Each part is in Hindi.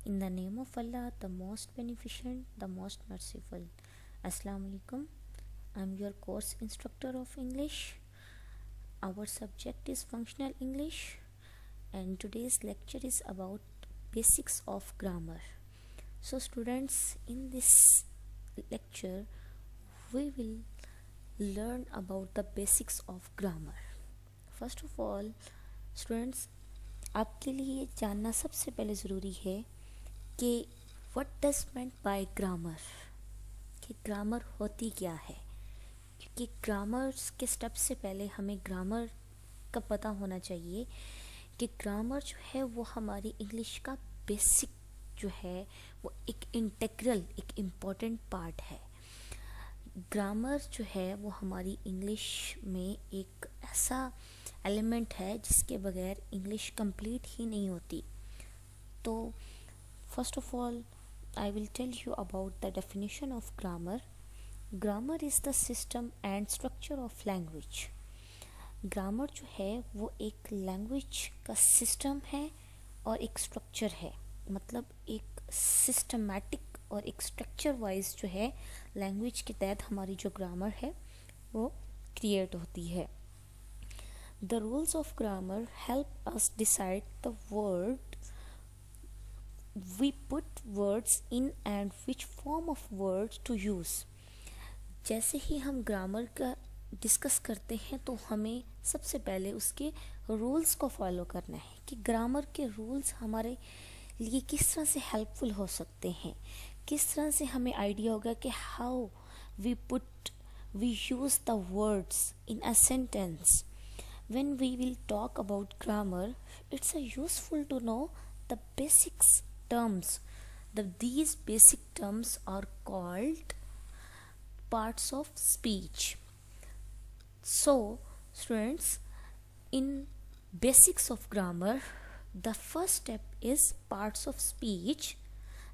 In the name of Allah, the most beneficent, the most merciful. Assalamu alaikum. I'm your course instructor of English. Our subject is functional English, and today's lecture is about basics of grammar. So students, in this lecture we will learn about the basics of grammar. First of all, students, आपके लिए जानना सबसे पहले ज़रूरी है कि what does meant by grammar, कि ग्रामर होती क्या है। क्योंकि ग्रामर के स्टेप से पहले हमें ग्रामर का पता होना चाहिए कि ग्रामर जो है वो हमारी इंग्लिश का बेसिक जो है वो एक इंटेग्रल, एक इम्पॉर्टेंट पार्ट है। ग्रामर जो है वो हमारी इंग्लिश में एक ऐसा एलिमेंट है जिसके बगैर इंग्लिश कंप्लीट ही नहीं होती। तो first of all I will tell you about the definition of grammar. Grammar is the system and structure of language. Grammar जो है वो एक लैंग्वेज का सिस्टम है और एक स्ट्रक्चर है, मतलब एक सिस्टमैटिक और एक स्ट्रक्चर वाइज जो है लैंग्वेज के तहत हमारी जो ग्रामर है वो क्रिएट होती है। The rules of grammar help us decide the word we put words in and which form of words to use. जैसे ही हम ग्रामर का डिस्कस करते हैं तो हमें सबसे पहले उसके रूल्स को फॉलो करना है कि ग्रामर के रूल्स हमारे लिए किस तरह से हेल्पफुल हो सकते हैं, किस तरह से हमें आइडिया होगा कि how we use the words in a sentence. When we will talk about grammar, it's a useful to know the basics terms. These basic terms are called parts of speech. So students, in basics of grammar, the first step is parts of speech,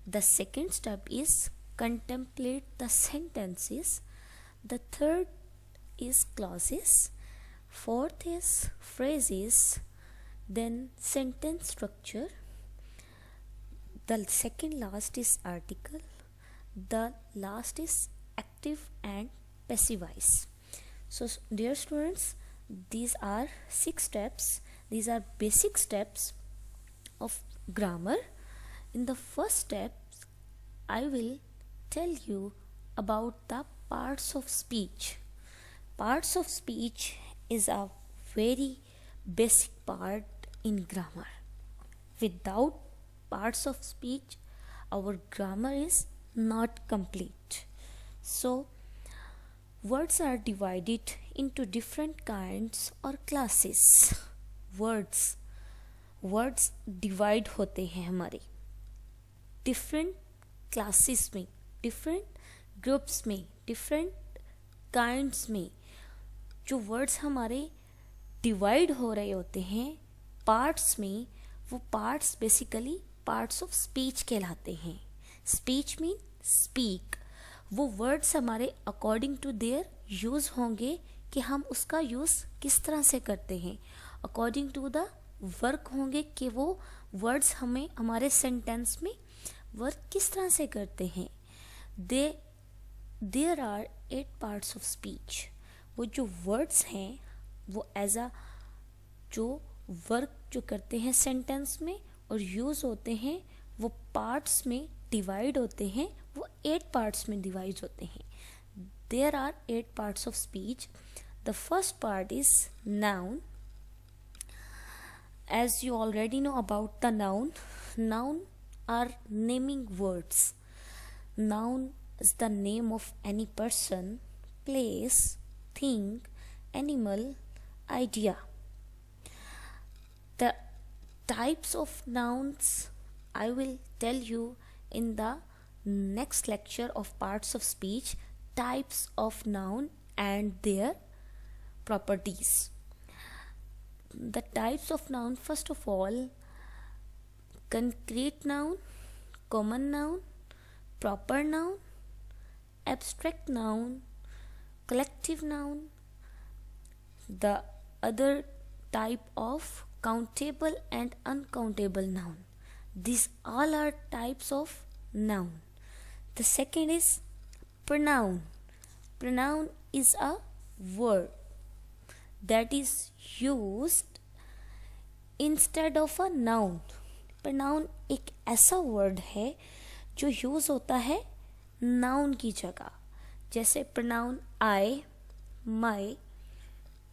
the second step is contemplate the sentences, the third is clauses, fourth is phrases, then sentence structure, the second last is article, the last is active and passive voice. So dear students, these are 6 steps. These are basic steps of grammar. In the first step, I will tell you about the parts of speech. Parts of speech is a very basic part in grammar. Without parts of speech, our grammar is not complete. So words are divided into different kinds or classes. words divide होते हैं हमारे different classes में, different groups में, different kinds में। जो words हमारे divide हो रहे होते हैं parts में, वो parts basically parts of speech कहलाते हैं। Speech mean speak. वो वर्ड्स हमारे अकॉर्डिंग टू देयर यूज़ होंगे कि हम उसका यूज़ किस तरह से करते हैं, अकॉर्डिंग टू द वर्क होंगे कि वो वर्ड्स हमें हमारे सेंटेंस में वर्क किस तरह से करते हैं। There are 8 parts of speech. वो जो वर्ड्स हैं वो एज अ जो वर्क जो करते हैं सेंटेंस में और यूज़ होते हैं, वो पार्ट्स में डिवाइड होते हैं, वो 8 पार्ट्स में डिवाइड होते हैं। There are 8 parts of speech. The first part is noun. As you already know about the noun are naming words. Noun is the name of any person, place, thing, animal, idea. The types of nouns I will tell you in the next lecture of parts of speech, types of noun and their properties. The types of noun, first of all, concrete noun, common noun, proper noun, abstract noun, collective noun. The other type of countable and uncountable noun. These all are types of noun. The second is pronoun. Pronoun is a word that is used instead of a noun. pronoun एक ऐसा वर्ड है जो यूज होता है नाउन की जगह. जैसे pronoun I, my,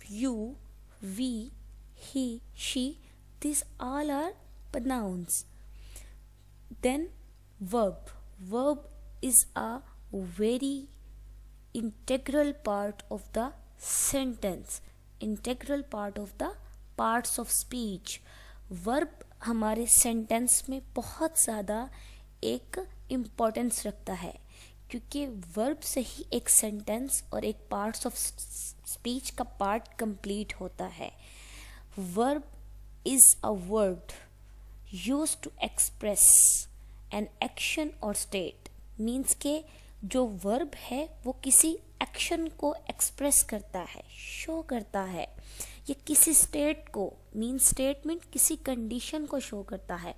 you, we, he, she, these all are pronouns. Then verb. Verb is a very integral part of the sentence, integral part of the parts of speech. Verb हमारे सेंटेंस में बहुत ज़्यादा एक इम्पोर्टेंस रखता है, क्योंकि वर्ब से ही एक सेंटेंस और एक पार्ट्स ऑफ स्पीच का पार्ट कंप्लीट होता है. Verb is a word used to express an action or state. Means के जो वर्ब है वो किसी एक्शन को एक्सप्रेस करता है, शो करता है, ये किसी स्टेट को, स्टेट मीन किसी कंडीशन को शो करता है.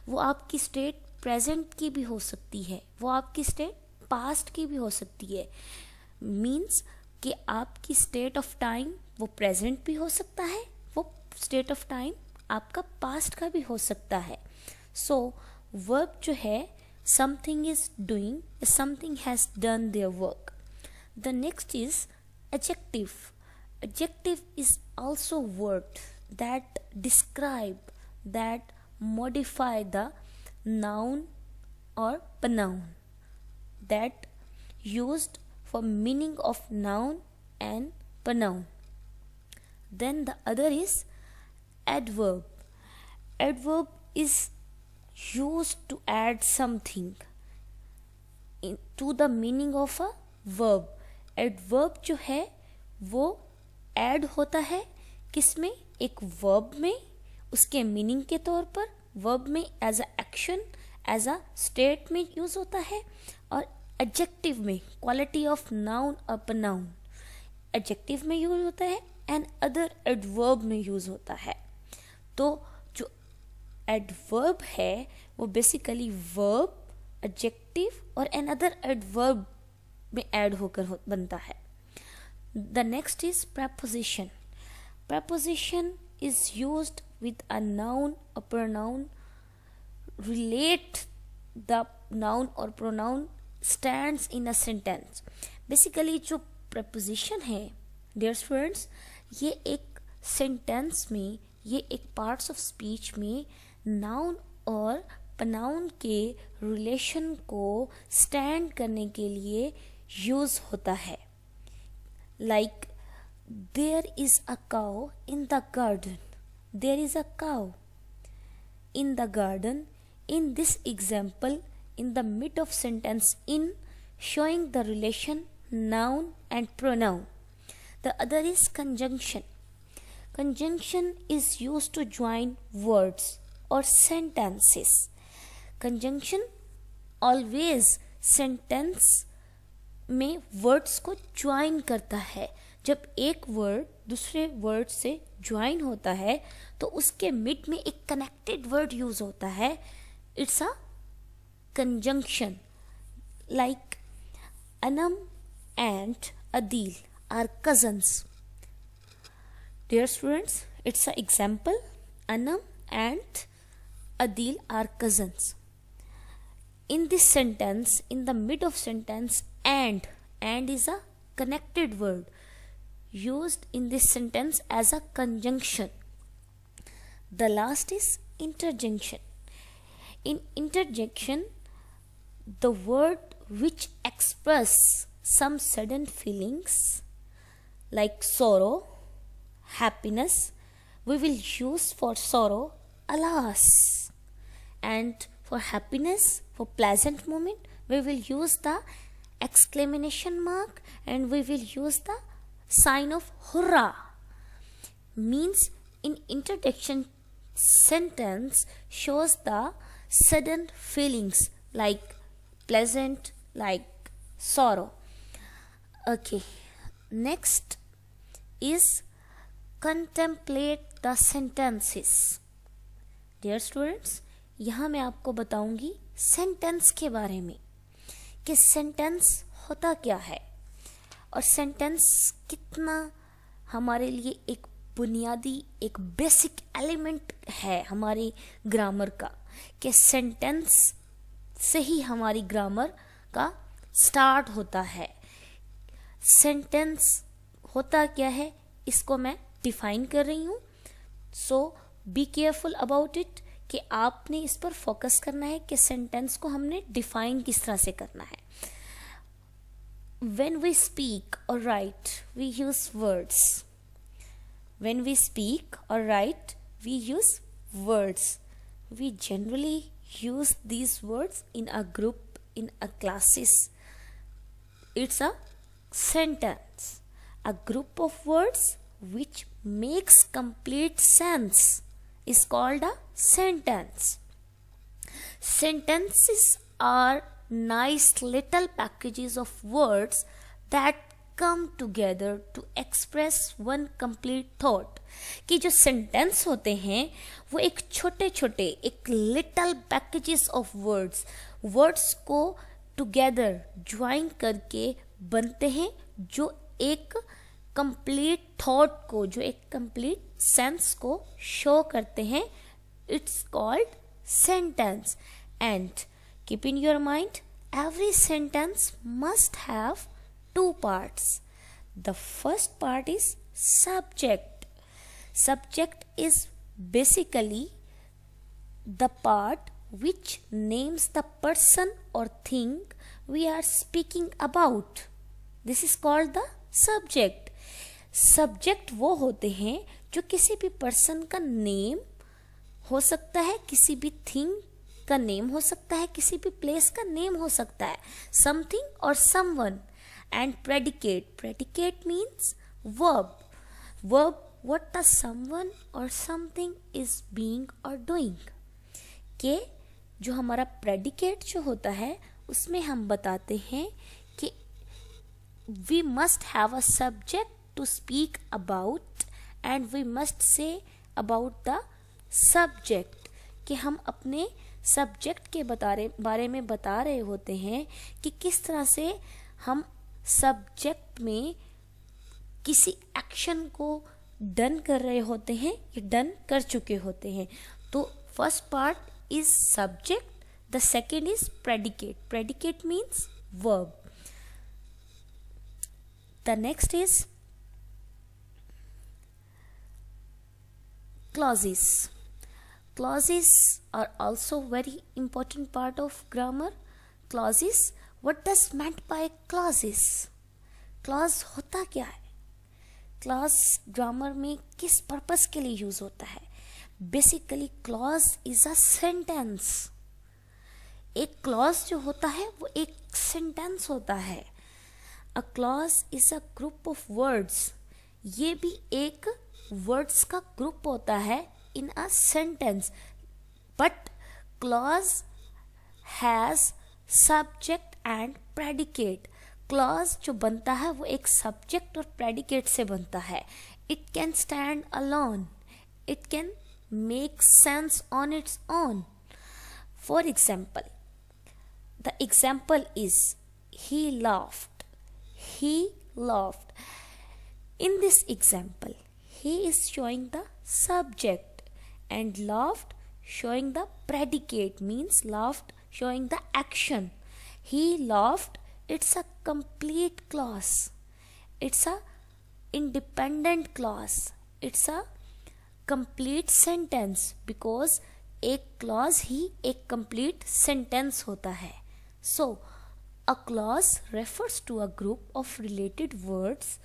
वो आपकी स्टेट प्रेजेंट की भी हो सकती है, वो आपकी स्टेट पास्ट की भी हो सकती है. मीन्स कि आपकी स्टेट ऑफ टाइम वो प्रेजेंट भी हो सकता है, वो स्टेट ऑफ टाइम आपका पास्ट का भी हो सकता है. सो वर्ब जो है, something is doing, something has done their work. The next is adjective. Adjective is also word that describe, that modify the noun or pronoun, that used for meaning of noun and pronoun. Then the other is adverb. Adverb is used to add something to the meaning of a verb. Adverb जो है वो add होता है किसमें, एक verb में, उसके meaning के तौर पर. वर्ब में as a action, as a state में यूज होता है, और एडजेक्टिव में क्वालिटी ऑफ नाउन और प्रोनाउन एडजेक्टिव में यूज होता है, एंड अदर एडवर्ब में यूज होता है. तो जो एडवर्ब है वो बेसिकली वर्ब, एडजेक्टिव और एन अदर एडवर्ब में ऐड होकर बनता है. The next is preposition. Preposition is used with a noun or pronoun, relate the noun or pronoun stands in a sentence. Basically जो preposition है dear students, ये एक sentence में, ये एक parts of speech में noun और pronoun के relation को stand करने के लिए use होता है. Like there is a cow in the garden. There is a cow in the garden. In this example, in the mid of sentence in, showing the relation noun and pronoun. The other is conjunction. Conjunction is used to join words or sentences. Conjunction always sentence में words को join करता है. जब एक वर्ड दूसरे वर्ड से ज्वाइन होता है तो उसके मिड में एक कनेक्टेड वर्ड यूज होता है. It's a conjunction. Like Anam and Adeel are cousins. Dear students, it's a example. Anam and Adeel are cousins. In this sentence, in the mid of sentence, and is a connected word used in this sentence as a conjunction. The last is interjection. In interjection, the word which express some sudden feelings like sorrow, happiness, we will use for sorrow alas, and for happiness, for pleasant moment, we will use the exclamation mark and we will use the sign of hurrah. Means in interjection sentence shows the sudden feelings like pleasant, like sorrow. Okay, next is contemplate the sentences. Dear students, यहाँ मैं आपको बताऊंगी सेंटेंस के बारे में कि सेंटेंस होता क्या है और सेंटेंस कितना हमारे लिए एक बुनियादी, एक बेसिक एलिमेंट है हमारी ग्रामर का, कि सेंटेंस से ही हमारी ग्रामर का स्टार्ट होता है। सेंटेंस होता क्या है इसको मैं डिफाइन कर रही हूँ, सो बी केयरफुल अबाउट इट, कि आपने इस पर फोकस करना है कि सेंटेंस को हमने डिफाइन किस तरह से करना है। When we speak or write, we use words. When we speak or write, we use words. We generally use these words in a group, in a classes. It's a sentence. A group of words which makes complete sense is called a sentence. Sentences are nice little packages of words that come together to express one complete thought. कि जो सेंटेंस होते हैं वो एक छोटे छोटे, एक लिटल पैकेजेस ऑफ वर्ड्स को टुगेदर ज्वाइन करके बनते हैं, जो एक कंप्लीट थॉट को, जो एक कंप्लीट सेंस को शो करते हैं। It's called sentence. And keep in your mind, every sentence must have two parts. The first part is subject. Subject is basically the part which names the person or thing we are speaking about. This is called the subject. Subject वो होते हैं जो किसी भी person का name हो सकता है, किसी भी thing का नेम हो सकता है, किसी भी प्लेस का नेम हो सकता है, समथिंग और someone. And predicate means verb what the someone और समथिंग इज बीइंग और डूइंग। के जो हमारा प्रेडिकेट जो होता है उसमें हम बताते हैं कि we must have a subject to speak about and we must say about the subject, कि हम अपने सब्जेक्ट के बारे में बता रहे होते हैं कि किस तरह से हम सब्जेक्ट में किसी एक्शन को डन कर रहे होते हैं या डन कर चुके होते हैं। तो first part is subject, the second is predicate means verb. The next is clauses. Clauses are also very important part of grammar. Clauses, what does meant by clauses? Clause होता क्या है? Clause grammar में किस पर्पस के लिए यूज होता है? Basically, clause is a sentence. एक clause जो होता है वो एक sentence होता है. A clause is a group of words. ये भी एक words का group होता है in a sentence, but clause has subject and predicate. clause जो बनता है वो एक subject और predicate से बनता है. It can stand alone. It can make sense on its own. For example, the example is he laughed. He laughed. In this example, he is showing the subject and laughed showing the predicate, means laughed showing the action. He laughed, it's a complete clause. It's a independent clause. It's a complete sentence because एक clause ही एक complete sentence होता है. So, a clause refers to a group of related words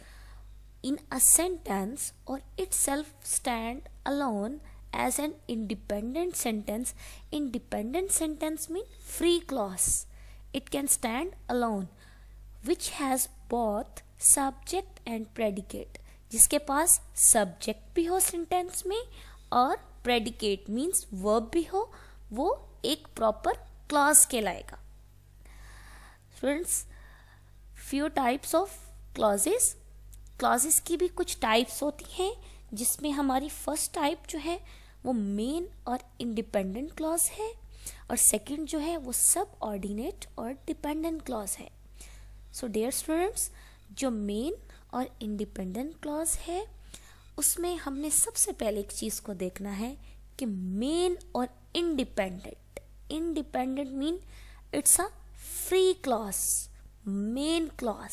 in a sentence or itself stand alone as an independent sentence. Independent sentence means free clause. It can stand alone, which has both subject and predicate. जिसके पास subject भी हो sentence में और predicate means verb भी हो, वो एक proper clause कहलाएगा. Students, few types of clauses. Clauses की भी कुछ types होती हैं, जिसमें हमारी फर्स्ट टाइप जो है वो मेन और इंडिपेंडेंट क्लॉज है. और सेकंड जो है वो सब ऑर्डिनेट और डिपेंडेंट क्लॉज है। सो डियर स्टूडेंट्स, जो मेन और इंडिपेंडेंट क्लॉज है उसमें हमने सबसे पहले एक चीज़ को देखना है कि मेन और independent. Independent mean it's a free clause. Main clause,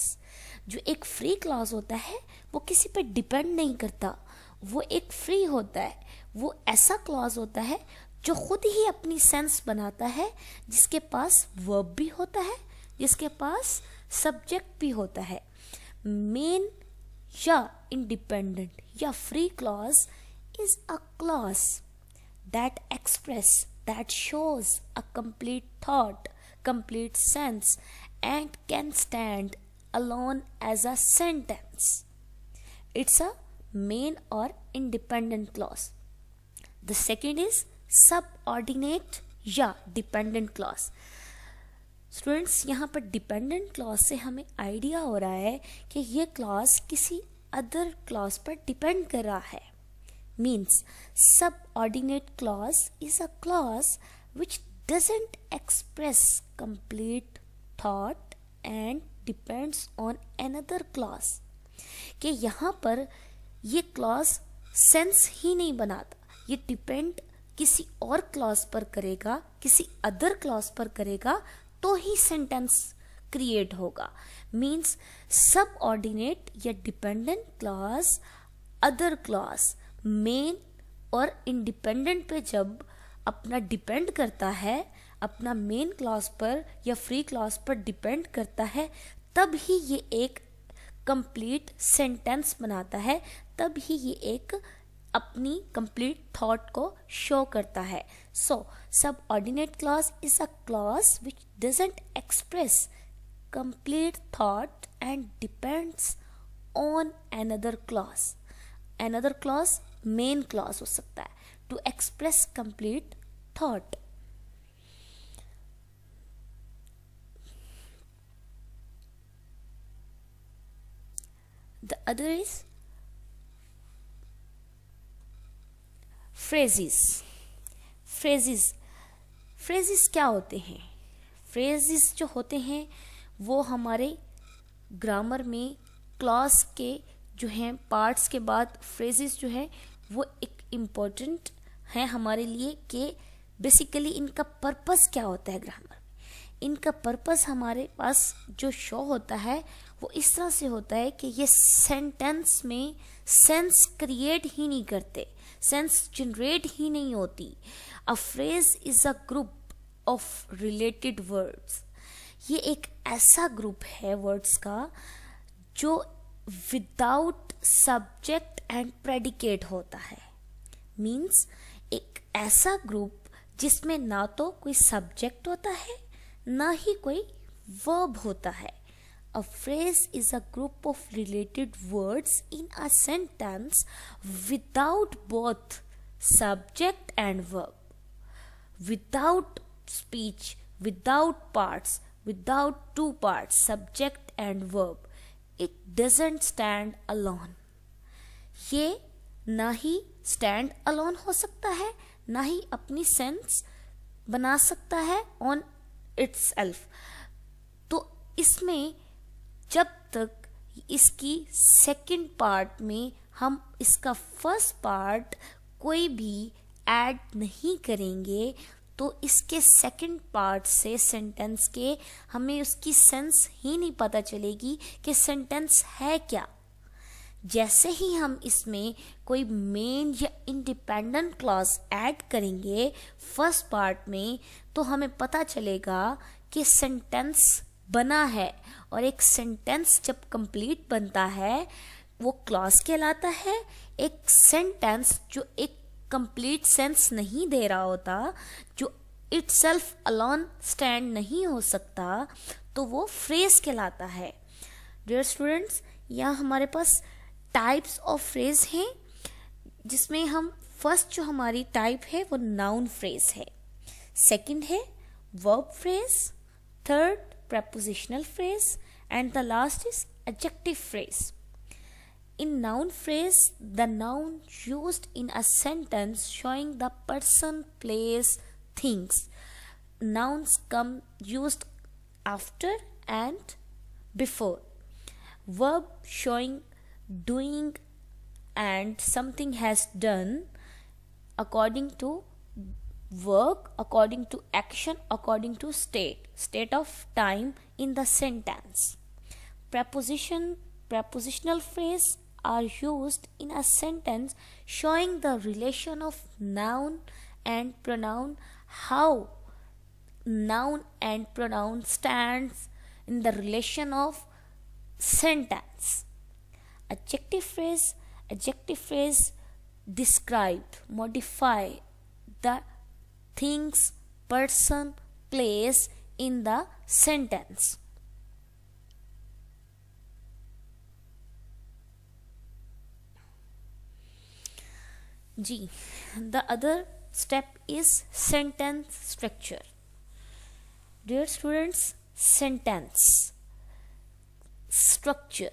जो एक फ्री क्लॉज होता है वो किसी पे डिपेंड नहीं करता, वो एक फ्री होता है। वो ऐसा क्लॉज होता है जो खुद ही अपनी सेंस बनाता है, जिसके पास वर्ब भी होता है, जिसके पास सब्जेक्ट भी होता है। मेन या इंडिपेंडेंट या free clause is a clause that express, that shows a complete thought, complete sense, and can stand alone as a sentence. It's a main or independent clause. The second is subordinate या dependent clause. स्टूडेंट्स, यहाँ पर डिपेंडेंट क्लॉज से हमें आइडिया हो रहा है कि ये क्लॉज किसी अदर क्लॉज पर डिपेंड कर रहा है। Means subordinate clause is a clause which doesn't express complete thought and depends on another clause. कि यहाँ पर ये clause सेंस ही नहीं बनाता, ये डिपेंड किसी और क्लॉज पर करेगा, किसी अदर क्लॉज पर करेगा तो ही सेंटेंस क्रिएट होगा। मीन्स सबऑर्डिनेट या dependent clause other clause main और इंडिपेंडेंट पे जब अपना डिपेंड करता है, अपना मेन क्लॉज पर या फ्री क्लॉज पर डिपेंड करता है, तब ही ये एक कंप्लीट सेंटेंस बनाता है, तब ही ये एक अपनी कंप्लीट थॉट को शो करता है। So subordinate clause is a clause which doesn't express complete thought and depends on another clause. Another clause main clause हो सकता है to express complete thought. The other is phrases. Phrases क्या होते हैं? फ्रेजेस जो होते हैं वो हमारे ग्रामर में क्लॉज के जो हैं पार्ट्स के बाद फ्रेजेस जो हैं वो एक इम्पोर्टेंट है हमारे लिए कि बेसिकली इनका पर्पस क्या होता है ग्रामर में। इनका पर्पस हमारे पास जो शो होता है वो इस तरह से होता है कि ये सेंटेंस में सेंस क्रिएट ही नहीं करते, सेंस जनरेट ही नहीं होती। A phrase is a group of related words. ये एक ऐसा ग्रुप है वर्ड्स का जो विदाउट सब्जेक्ट एंड प्रेडिकेट होता है। मीन्स एक ऐसा ग्रुप जिसमें ना तो कोई सब्जेक्ट होता है ना ही कोई वर्ब होता है। A phrase is a group of related words in a sentence without both subject and verb, without speech, without parts, without two parts subject and verb. It doesn't stand alone. ये ना ही स्टैंड अलोन हो सकता है, ना ही अपनी सेंस बना सकता है ऑन इट्स सेल्फ। तो इसमें जब तक इसकी सेकंड पार्ट में हम इसका फर्स्ट पार्ट कोई भी ऐड नहीं करेंगे तो इसके सेकंड पार्ट से सेंटेंस के हमें उसकी सेंस ही नहीं पता चलेगी कि सेंटेंस है क्या। जैसे ही हम इसमें कोई मेन या इंडिपेंडेंट क्लॉज ऐड करेंगे फर्स्ट पार्ट में तो हमें पता चलेगा कि सेंटेंस बना है। और एक सेंटेंस जब कंप्लीट बनता है वो क्लॉज कहलाता है। एक सेंटेंस जो एक कंप्लीट सेंस नहीं दे रहा होता, जो इटसेल्फ अलोन स्टैंड नहीं हो सकता, तो वो फ्रेज कहलाता है। डियर स्टूडेंट्स, यहाँ हमारे पास टाइप्स ऑफ फ्रेज हैं जिसमें हम फर्स्ट जो हमारी टाइप है वो नाउन फ्रेज है, सेकंड है verb phrase, third prepositional phrase, and the last is adjective phrase. In noun phrase, the noun used in a sentence showing the person, place, things. nouns come used after and before. Verb showing doing and something has done according to work, according to action, according to state of time in the sentence. Prepositional phrase are used in a sentence showing the relation of noun and pronoun, how noun and pronoun stands in the relation of sentence. Adjective phrase describe, modify the things, person, place in the sentence. G. The other step is sentence structure. Dear students, sentence structure.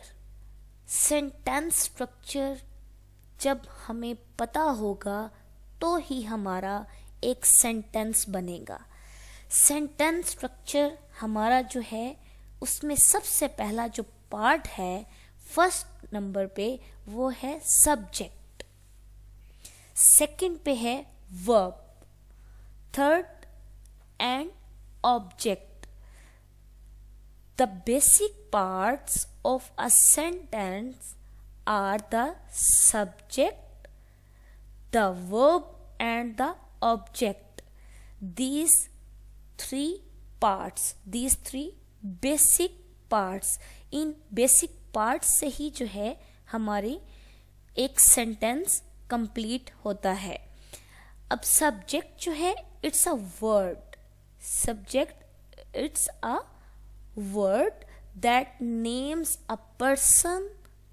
Sentence structure जब हमें पता होगा तो ही हमारा एक सेंटेंस बनेगा. सेंटेंस स्ट्रक्चर हमारा जो है उसमें सबसे पहला जो पार्ट है फर्स्ट नंबर पे वो है सब्जेक्ट, सेकंड पे है verb, third and object. The basic parts of a sentence are the subject, the verb and the object. These three basic parts, in basic parts से ही जो है हमारी एक sentence complete होता है. अब subject जो है it's a word. Subject it's a word that names a person,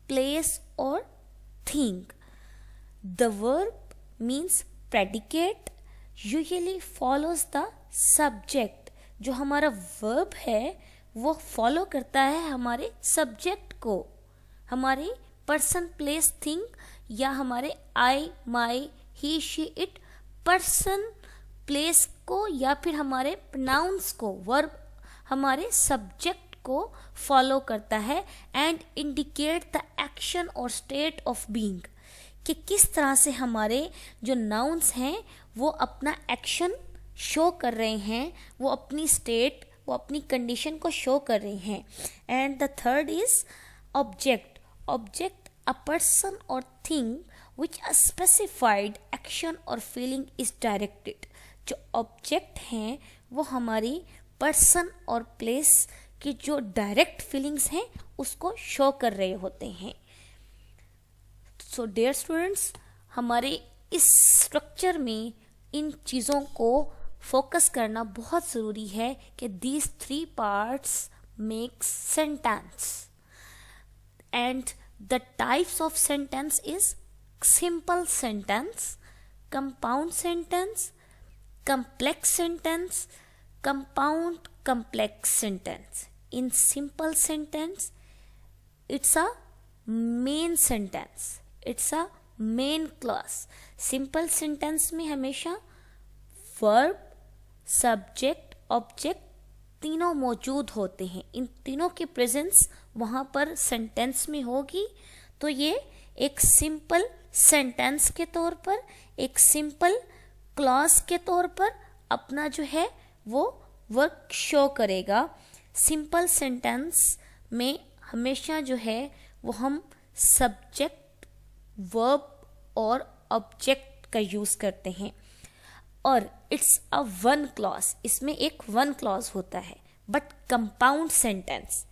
place or thing. The verb means predicate usually follows the subject. जो हमारा verb है वो follow करता है हमारे subject को, हमारे person, place, thing या हमारे I, my, he, she, it person, place को या फिर हमारे pronouns को. verb हमारे सब्जेक्ट को फॉलो करता है एंड इंडिकेट द एक्शन और स्टेट ऑफ बीइंग, कि किस तरह से हमारे जो नाउन्स हैं वो अपना एक्शन शो कर रहे हैं, वो अपनी स्टेट, वो अपनी कंडीशन को शो कर रहे हैं. And the third is object. Object a person or thing which a specified action or feeling is directed. जो ऑब्जेक्ट हैं वो हमारी पर्सन और प्लेस की जो डायरेक्ट फीलिंग्स हैं उसको शो कर रहे होते हैं. सो डियर स्टूडेंट्स, हमारे इस स्ट्रक्चर में इन चीज़ों को फोकस करना बहुत ज़रूरी है कि these three parts make sentence. And the types of sentence is simple sentence, compound sentence, complex sentence, compound complex sentence. In simple sentence, it's a main sentence, it's a main clause. Simple sentence में हमेशा verb, subject, object तीनों मौजूद होते हैं. इन तीनों की प्रेजेंस वहाँ पर सेंटेंस में होगी तो ये एक सिंपल सेंटेंस के तौर पर, एक सिंपल क्लॉज के तौर पर अपना जो है वो वर्क शो करेगा. सिंपल सेंटेंस में हमेशा जो है वो हम सब्जेक्ट, वर्ब और ऑब्जेक्ट का यूज़ करते हैं और इट्स अ वन क्लॉज, इसमें एक वन क्लॉज होता है. But compound sentence,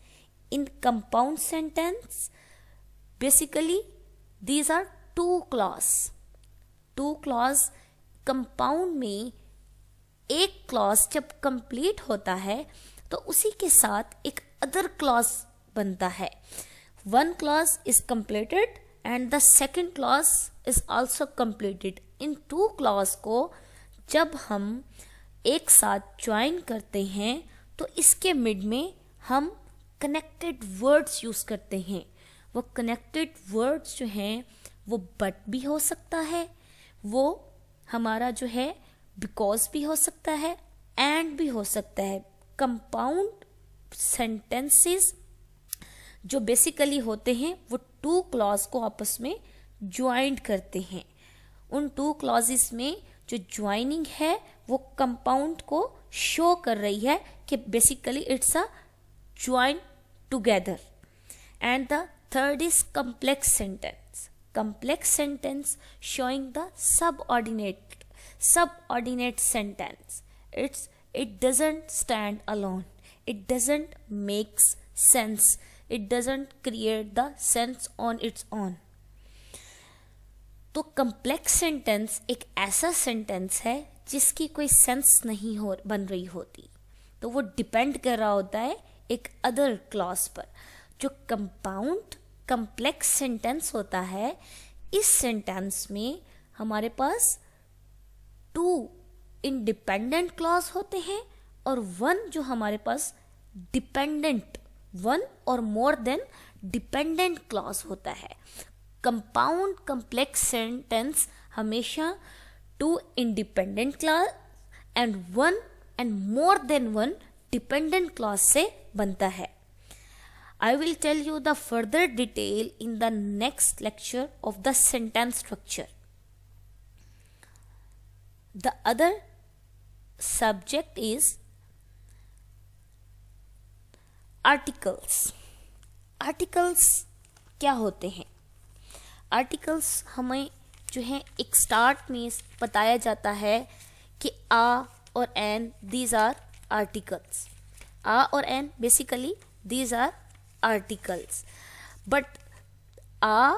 in compound sentence basically these are two clause. Compound में एक क्लॉज जब कंप्लीट होता है तो उसी के साथ एक अदर क्लॉज बनता है. One clause is completed and the second clause is also completed. In two clause को जब हम एक साथ ज्वाइन करते हैं तो इसके मिड में हम कनेक्टेड वर्ड्स यूज करते हैं. वो कनेक्टेड वर्ड्स जो हैं वो बट भी हो सकता है, वो हमारा जो है बिकॉज भी हो सकता है, एंड भी हो सकता है। कंपाउंड सेंटेंसेस जो बेसिकली होते हैं वो टू क्लॉज को आपस में ज्वाइंट करते हैं। उन टू क्लॉजेस में जो ज्वाइनिंग है वो कंपाउंड को शो कर रही है कि basically it's a join together. And the third is complex sentence. Complex sentence showing the subordinate sentence. It doesn't stand alone. It doesn't make sense. It doesn't create the sense on its own. तो complex sentence एक ऐसा sentence है जिसकी कोई सेंस नहीं बन रही होती, तो वो डिपेंड कर रहा होता है एक अदर क्लॉज पर। जो कंपाउंड कम्प्लेक्स सेंटेंस होता है, इस सेंटेंस में हमारे पास टू इंडिपेंडेंट क्लॉज होते हैं और वन जो हमारे पास डिपेंडेंट, वन और मोर देन डिपेंडेंट क्लॉज होता है। कंपाउंड कम्प्लेक्स सेंटेंस हमेशा two independent clause and one and more than one dependent clause से बनता है। I will tell you the further detail in the next lecture of the sentence structure. The other subject is articles. Articles क्या होते हैं? Articles हमें जो है एक स्टार्ट में बताया जाता है कि आ और एन, these are articles. आ और N basically these are articles, but a,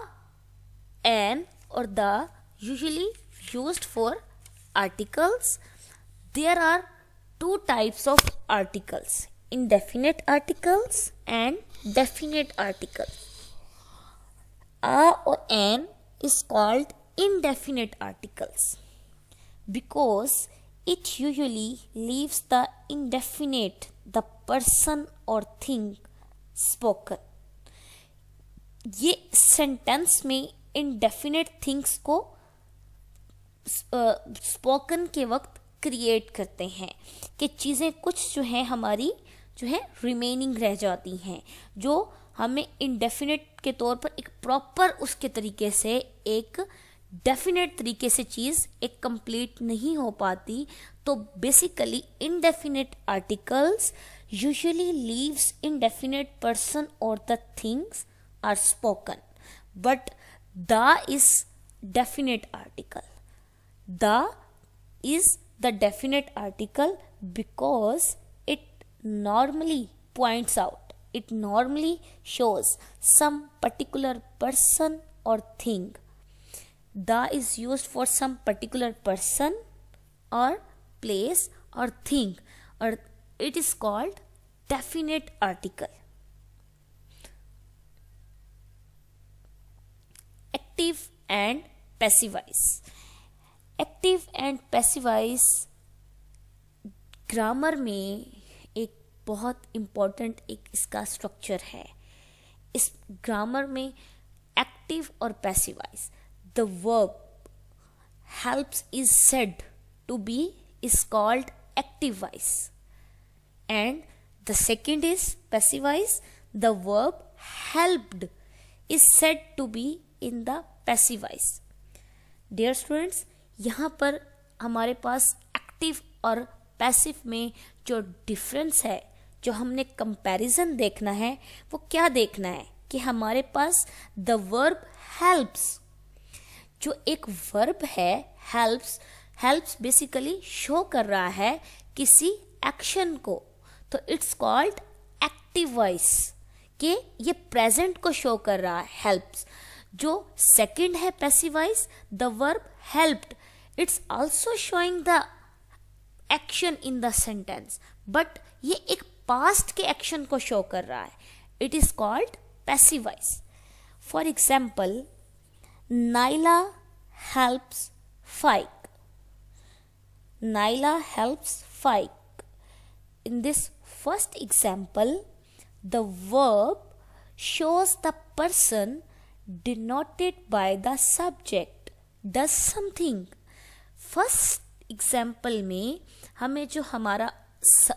an or the usually used for articles. There are two types of articles: indefinite articles and definite articles. A or an is called indefinite articles because it usually leaves the indefinite, the person or thing spoken. ये सेंटेंस में इनडेफिनेट थिंग्स को स्पोकन के वक्त क्रिएट करते हैं कि चीज़ें कुछ जो है हमारी जो है रिमेनिंग रह जाती हैं, जो हमें इनडेफिनेट के तौर पर एक प्रॉपर उसके तरीके से एक डेफिनेट तरीके से चीज़ एक कंप्लीट नहीं हो पाती। तो basically indefinite articles usually leaves indefinite person or the things are spoken, but the is definite article. The is the definite article because it normally points out, it normally shows some particular person or thing. The is used for some particular person or place or thing, or it is called definite article. Active and passive voice. Active and passive voice grammar में एक बहुत इम्पोर्टेंट एक इसका स्ट्रक्चर है। इस ग्रामर में एक्टिव और passive voice, the verb helps is said to be is called active voice, and the second is passive voice, the verb helped is said to be in the passive voice. Dear students, यहाँ पर हमारे पास एक्टिव और पैसिव में जो डिफरेंस है, जो हमने कंपैरिजन देखना है, वो क्या देखना है कि हमारे पास द वर्ब हेल्प्स, जो एक वर्ब है हेल्प्स बेसिकली शो कर रहा है किसी एक्शन को, तो इट्स कॉल्ड एक्टिव वॉइस, कि ये प्रेजेंट को शो कर रहा है हेल्प्स। जो सेकंड है passive voice, the verb helped, it's also showing the action in the sentence, but ये एक पास्ट के एक्शन को शो कर रहा है, it is called passive voice. For example, Naila helps Faiq. Naila helps Faik. In this first example, the verb shows the person denoted by the subject does something. First example में हमें जो हमारा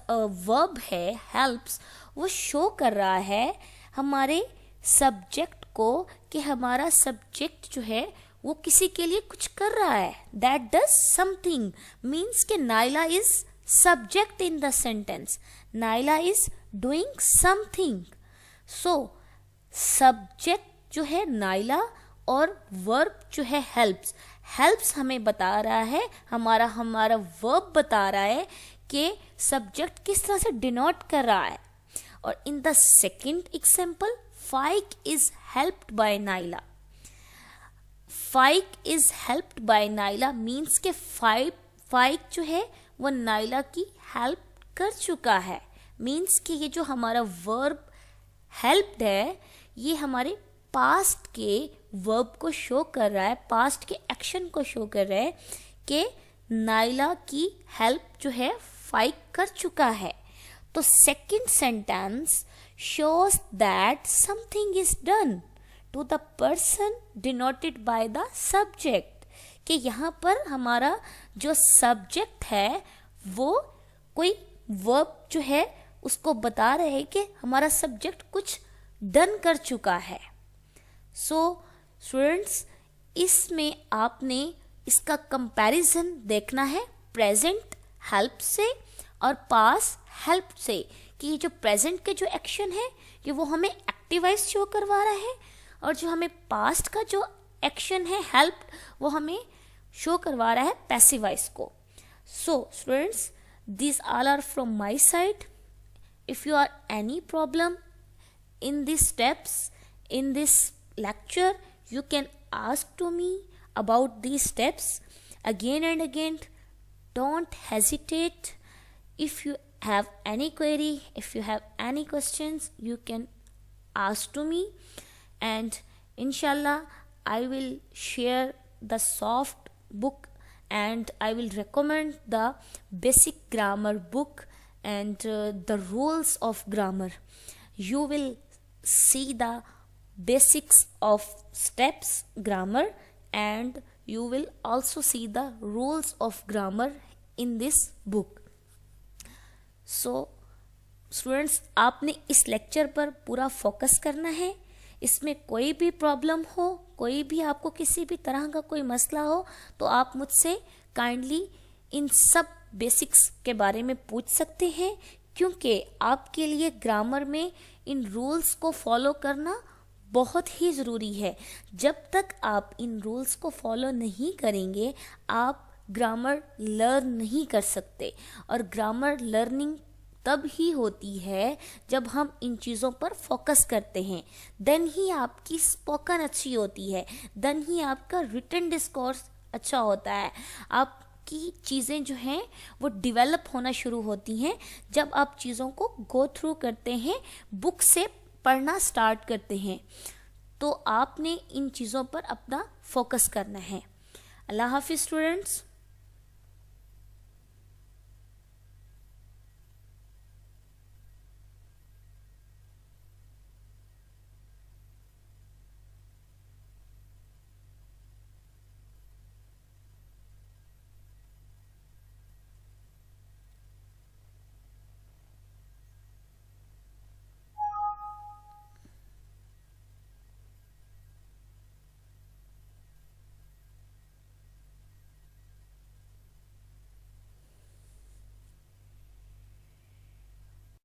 वर्ब है हेल्प्स, वो शो कर रहा है हमारे सब्जेक्ट को कि हमारा सब्जेक्ट जो है वो किसी के लिए कुछ कर रहा है. दैट डज समथिंग मीन्स कि Naila is subject in the sentence. Naila is doing something. So subject जो है नाइला और वर्ब जो है हेल्प्स. हेल्प्स हमें बता रहा है, हमारा वर्ब बता रहा है कि सब्जेक्ट किस तरह से डिनोट कर रहा है. और in the second example, Faiq is helped bye Naila. Faiq is helped bye Naila means के फाइक जो है वो नाइला की हेल्प कर चुका है. मीन्स कि ये जो हमारा वर्ब हेल्प्ड है ये हमारे पास्ट के वर्ब को शो कर रहा है, पास्ट के एक्शन को शो कर रहा है कि नाइला की हेल्प जो है फाइक कर चुका है. तो second sentence shows that something is done to the person denoted by the subject. कि यहाँ पर हमारा जो सब्जेक्ट है वो कोई वर्ब जो है उसको बता रहे हैं कि हमारा सब्जेक्ट कुछ डन कर चुका है. सो स्टूडेंट्स, इसमें आपने इसका कंपैरिजन देखना है प्रेजेंट हेल्प से और पास्ट हेल्प से, कि ये जो प्रेजेंट के जो एक्शन है ये वो हमें एक्टिवाइज शो करवा रहा है और जो हमें पास्ट का जो एक्शन है हेल्प वो हमें शो करवा रहा है पैसिवाइज को. So students, this all are from my side. If you are any problem in this steps in this lecture, you can ask to me about these steps again and again. Don't hesitate. If you have any query, if you have any questions, you can ask to me, and inshallah I will share the soft book and I will recommend the basic grammar book and the rules of grammar. You will see the basics of steps grammar and you will also see the rules of grammar in this book. So students, आपने इस लेक्चर पर पूरा फोकस करना है. इसमें कोई भी प्रॉब्लम हो, कोई भी आपको किसी भी तरह का कोई मसला हो तो आप मुझसे काइंडली इन सब बेसिक्स के बारे में पूछ सकते हैं, क्योंकि आपके लिए ग्रामर में इन रूल्स को फॉलो करना बहुत ही ज़रूरी है. जब तक आप इन रूल्स को फॉलो नहीं करेंगे आप ग्रामर लर्न नहीं कर सकते. और ग्रामर लर्निंग तब ही होती है जब हम इन चीज़ों पर फोकस करते हैं. देन ही आपकी स्पोकन अच्छी होती है, देन ही आपका रिटन डिस्कोर्स अच्छा होता है. आपकी चीज़ें जो हैं वो डेवलप होना शुरू होती हैं जब आप चीज़ों को गो थ्रू करते हैं, बुक से पढ़ना स्टार्ट करते हैं. तो आपने इन चीज़ों पर अपना फोकस करना है. अल्लाह हाफिज़ स्टूडेंट्स.